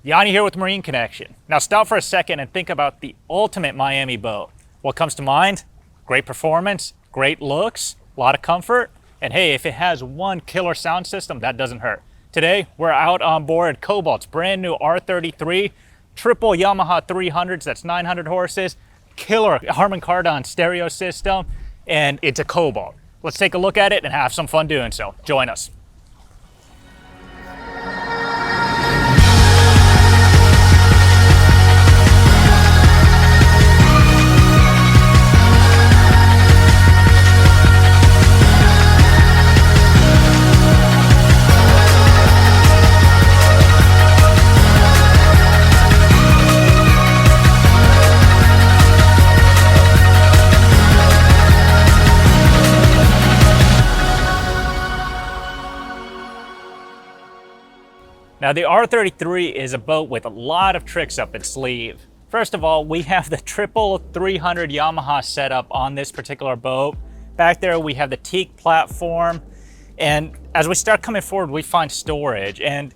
Yanni here with Marine Connection. Now stop for a second and think about the ultimate Miami boat. What comes to mind? Great performance, great looks, a lot of comfort, and hey, if it has one killer sound system, that doesn't hurt. Today, we're out on board Cobalt's brand new R33, triple Yamaha 300s, that's 900 horses, killer Harman Kardon stereo system, and it's a Cobalt. Let's take a look at it and have some fun doing so. Join us. Now the R33 is a boat with a lot of tricks up its sleeve. First of all, we have the triple 300 Yamaha setup on this particular boat. Back there we have the teak platform, and as we start coming forward we find storage, and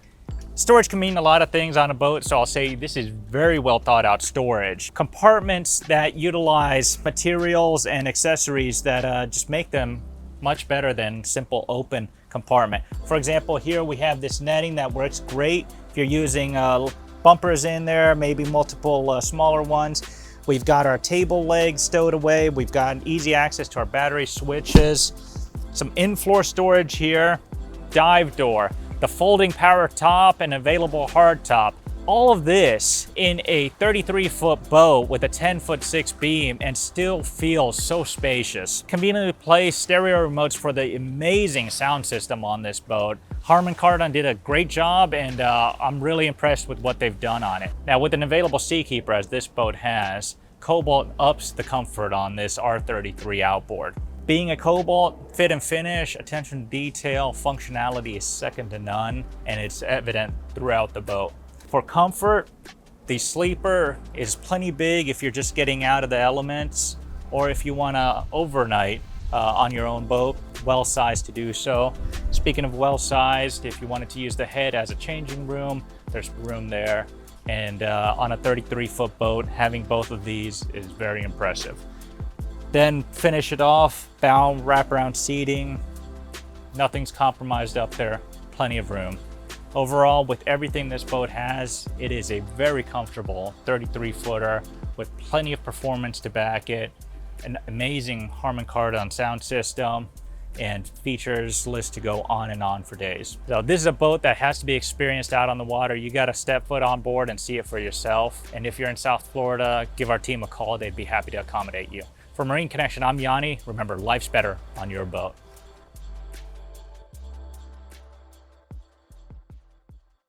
storage can mean a lot of things on a boat, so I'll say this is very well thought out storage. Compartments that utilize materials and accessories that just make them much better than simple open compartment. For example, here we have this netting that works great if you're using bumpers in there, maybe multiple smaller ones. We've got our table legs stowed away. We've got easy access to our battery switches, some in-floor storage here, dive door, the folding power top and available hard top. All of this in a 33-foot boat with a 10'6" beam and still feels so spacious. Conveniently placed stereo remotes for the amazing sound system on this boat. Harman Kardon did a great job, and I'm really impressed with what they've done on it. Now with an available Seakeeper as this boat has, Cobalt ups the comfort on this R33 outboard. Being a Cobalt, fit and finish, attention to detail, functionality is second to none, and it's evident throughout the boat. For comfort, the sleeper is plenty big if you're just getting out of the elements, or if you want to overnight on your own boat, well-sized to do so. Speaking of well-sized, if you wanted to use the head as a changing room, there's room there. And on a 33-foot boat, having both of these is very impressive. Then finish it off, bow wraparound seating. Nothing's compromised up there, plenty of room. Overall, with everything this boat has, it is a very comfortable 33-footer with plenty of performance to back it, an amazing Harman Kardon sound system, and features list to go on and on for days. So this is a boat that has to be experienced out on the water. You got to step foot on board and see it for yourself. And if you're in South Florida, give our team a call. They'd be happy to accommodate you. For Marine Connection, I'm Yanni. Remember, life's better on your boat.